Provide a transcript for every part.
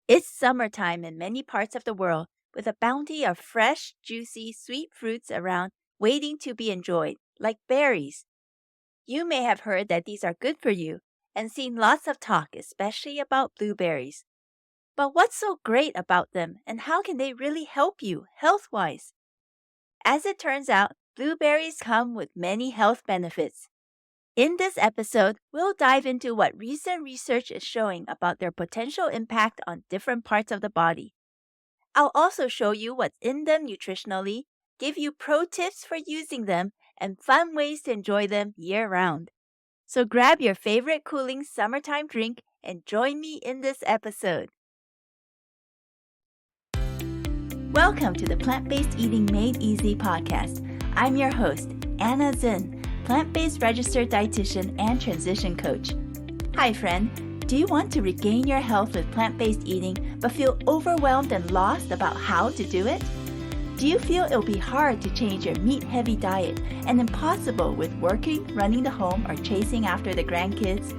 It's summertime in many parts of the world, with a bounty of fresh, juicy, sweet fruits around waiting to be enjoyed, like berries. You may have heard that these are good for you and seen lots of talk, especially about blueberries. But what's so great about them and how can they really help you health wise? As it turns out, blueberries come with many health benefits. In this episode, we'll dive into what recent research is showing about their potential impact on different parts of the body. I'll also show you what's in them nutritionally, give you pro tips for using them, and fun ways to enjoy them year round. So grab your favorite cooling summertime drink and join me in this episode. Welcome to the Plant-Based Eating Made Easy podcast. I'm your host, Anna Zinn, plant-based registered dietitian and transition coach. Hi friend, do you want to regain your health with plant-based eating but feel overwhelmed and lost about how to do it? Do you feel it'll be hard to change your meat-heavy diet and impossible with working, running the home, or chasing after the grandkids?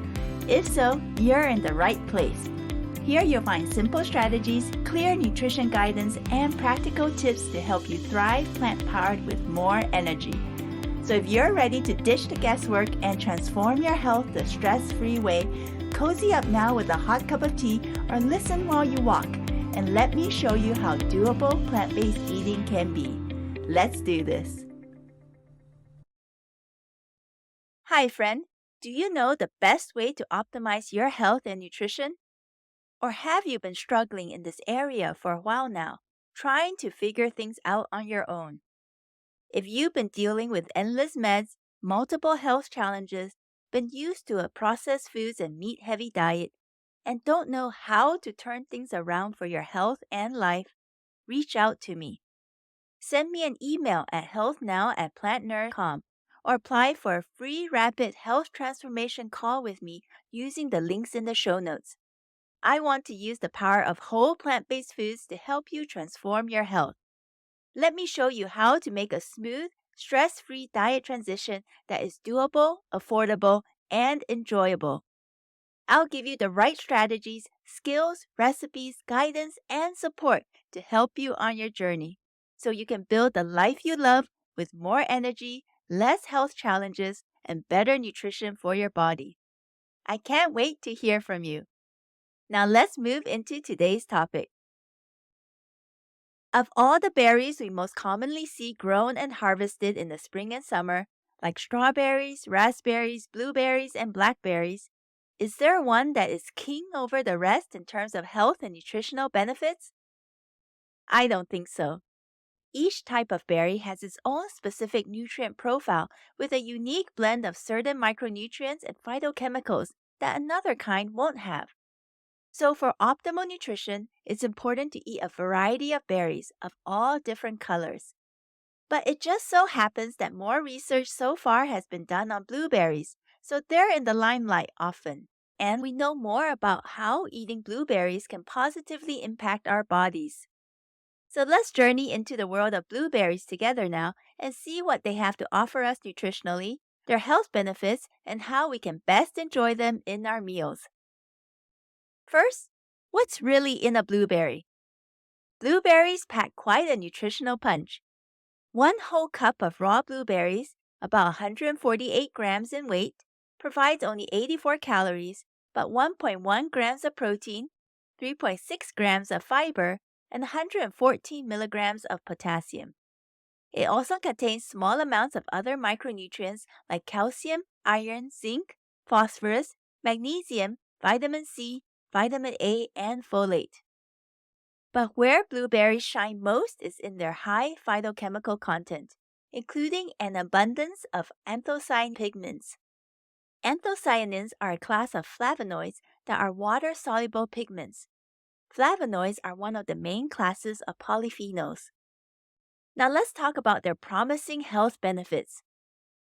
If so, you're in the right place. Here you'll find simple strategies, clear nutrition guidance, and practical tips to help you thrive plant-powered with more energy. So if you're ready to ditch the guesswork and transform your health the stress-free way, cozy up now with a hot cup of tea or listen while you walk, and let me show you how doable plant-based eating can be. Let's do this. Hi friend, do you know the best way to optimize your health and nutrition? Or have you been struggling in this area for a while now, trying to figure things out on your own? If you've been dealing with endless meds, multiple health challenges, been used to a processed foods and meat-heavy diet, and don't know how to turn things around for your health and life, reach out to me. Send me an email at healthnow@plantnerd.com or apply for a free rapid health transformation call with me using the links in the show notes. I want to use the power of whole plant-based foods to help you transform your health. Let me show you how to make a smooth, stress-free diet transition that is doable, affordable, and enjoyable. I'll give you the right strategies, skills, recipes, guidance, and support to help you on your journey so you can build the life you love with more energy, less health challenges, and better nutrition for your body. I can't wait to hear from you. Now let's move into today's topic. Of all the berries we most commonly see grown and harvested in the spring and summer, like strawberries, raspberries, blueberries, and blackberries, is there one that is king over the rest in terms of health and nutritional benefits? I don't think so. Each type of berry has its own specific nutrient profile with a unique blend of certain micronutrients and phytochemicals that another kind won't have. So, for optimal nutrition, it's important to eat a variety of berries of all different colors. But it just so happens that more research so far has been done on blueberries, so they're in the limelight often. And we know more about how eating blueberries can positively impact our bodies. So let's journey into the world of blueberries together now and see what they have to offer us nutritionally, their health benefits, and how we can best enjoy them in our meals. First, what's really in a blueberry? Blueberries pack quite a nutritional punch. One whole cup of raw blueberries, about 148 grams in weight, provides only 84 calories, but 1.1 grams of protein, 3.6 grams of fiber, and 114 milligrams of potassium. It also contains small amounts of other micronutrients like calcium, iron, zinc, phosphorus, magnesium, vitamin C, vitamin A, and folate. But where blueberries shine most is in their high phytochemical content, including an abundance of anthocyanin pigments. Anthocyanins are a class of flavonoids that are water-soluble pigments. Flavonoids are one of the main classes of polyphenols. Now let's talk about their promising health benefits.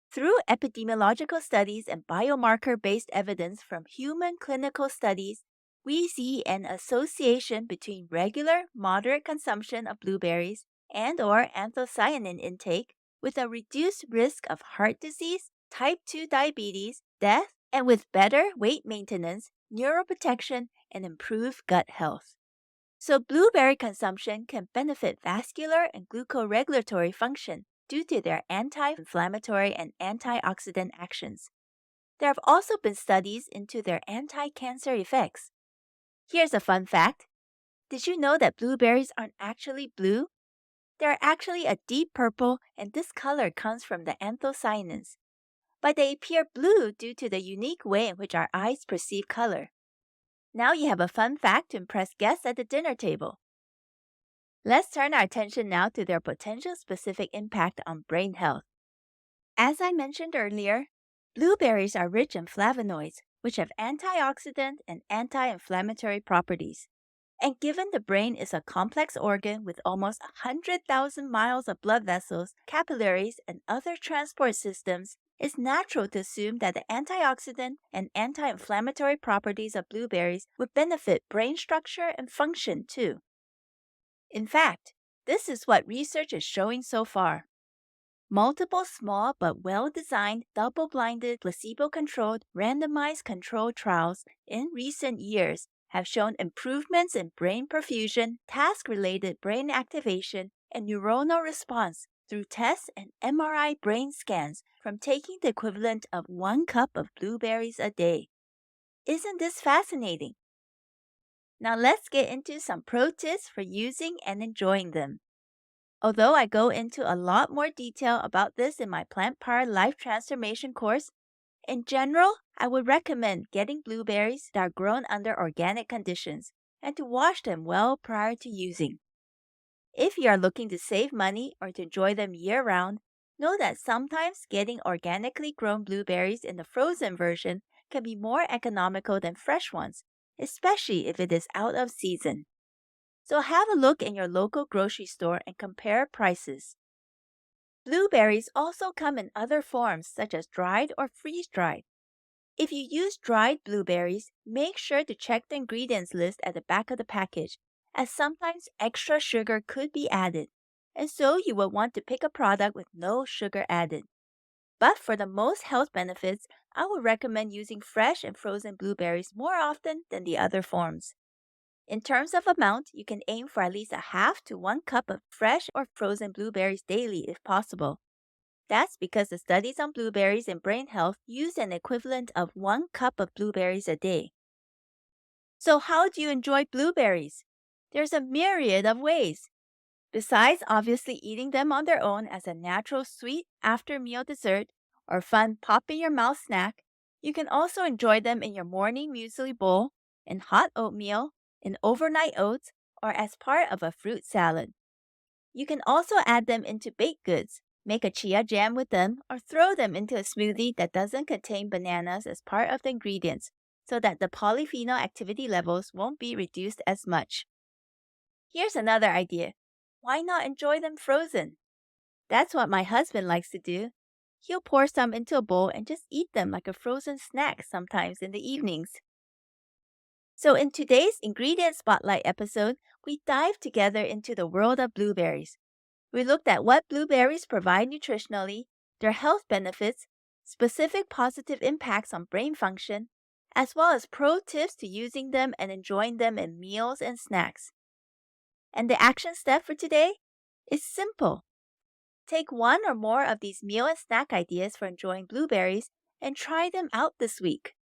Through epidemiological studies and biomarker-based evidence from human clinical studies, we see an association between regular, moderate consumption of blueberries and/or anthocyanin intake with a reduced risk of heart disease, type 2 diabetes, death, and with better weight maintenance, neuroprotection, and improved gut health. So blueberry consumption can benefit vascular and glucoregulatory function due to their anti-inflammatory and antioxidant actions. There have also been studies into their anti-cancer effects. Here's a fun fact. Did you know that blueberries aren't actually blue? They're actually a deep purple, and this color comes from the anthocyanins. But they appear blue due to the unique way in which our eyes perceive color. Now you have a fun fact to impress guests at the dinner table. Let's turn our attention now to their potential specific impact on brain health. As I mentioned earlier, blueberries are rich in flavonoids, which have antioxidant and anti-inflammatory properties. And given the brain is a complex organ with almost 100,000 miles of blood vessels, capillaries, and other transport systems, it's natural to assume that the antioxidant and anti-inflammatory properties of blueberries would benefit brain structure and function too. In fact, this is what research is showing so far. Multiple small but well-designed, double-blinded, placebo-controlled, randomized controlled trials in recent years have shown improvements in brain perfusion, task-related brain activation, and neuronal response through tests and MRI brain scans from taking the equivalent of 1 cup of blueberries a day. Isn't this fascinating? Now let's get into some pro tips for using and enjoying them. Although I go into a lot more detail about this in my Plant Power Life Transformation course, in general, I would recommend getting blueberries that are grown under organic conditions and to wash them well prior to using. If you are looking to save money or to enjoy them year-round, know that sometimes getting organically grown blueberries in the frozen version can be more economical than fresh ones, especially if it is out of season. So have a look in your local grocery store and compare prices. Blueberries also come in other forms such as dried or freeze-dried. If you use dried blueberries, make sure to check the ingredients list at the back of the package, as sometimes extra sugar could be added, and so you will want to pick a product with no sugar added. But for the most health benefits, I would recommend using fresh and frozen blueberries more often than the other forms. In terms of amount, you can aim for at least a half to 1 cup of fresh or frozen blueberries daily if possible. That's because the studies on blueberries and brain health use an equivalent of 1 cup of blueberries a day. So how do you enjoy blueberries? There's a myriad of ways. Besides obviously eating them on their own as a natural sweet after-meal dessert or fun pop-in-your-mouth snack, you can also enjoy them in your morning muesli bowl, in hot oatmeal, in overnight oats, or as part of a fruit salad. You can also add them into baked goods, make a chia jam with them, or throw them into a smoothie that doesn't contain bananas as part of the ingredients, so that the polyphenol activity levels won't be reduced as much. Here's another idea. Why not enjoy them frozen? That's what my husband likes to do. He'll pour some into a bowl and just eat them like a frozen snack sometimes in the evenings. So in today's Ingredient Spotlight episode, we dived together into the world of blueberries. We looked at what blueberries provide nutritionally, their health benefits, specific positive impacts on brain function, as well as pro tips to using them and enjoying them in meals and snacks. And the action step for today is simple. Take one or more of these meal and snack ideas for enjoying blueberries and try them out this week.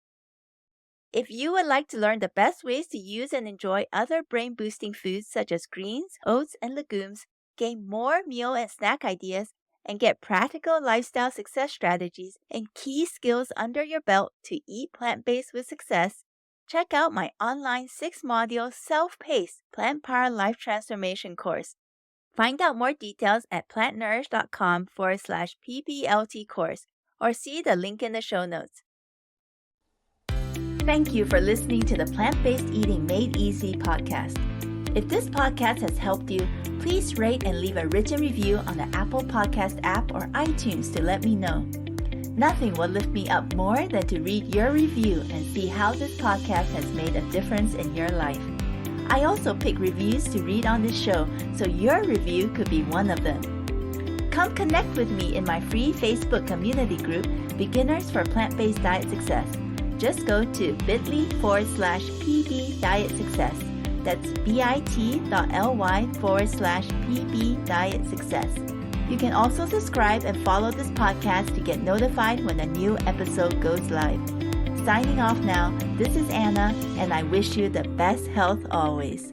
If you would like to learn the best ways to use and enjoy other brain-boosting foods such as greens, oats, and legumes, gain more meal and snack ideas, and get practical lifestyle success strategies and key skills under your belt to eat plant-based with success, check out my online 6-module self-paced Plant Power Life Transformation course. Find out more details at plantnourish.com/PPLT course or see the link in the show notes. Thank you for listening to the Plant-Based Eating Made Easy podcast. If this podcast has helped you, please rate and leave a written review on the Apple Podcast app or iTunes to let me know. Nothing will lift me up more than to read your review and see how this podcast has made a difference in your life. I also pick reviews to read on this show, so your review could be one of them. Come connect with me in my free Facebook community group, Beginners for Plant-Based Diet Success. Just go to bit.ly/PB Diet Success. That's bit.ly/PB Diet Success. You can also subscribe and follow this podcast to get notified when a new episode goes live. Signing off now, this is Anna, and I wish you the best health always.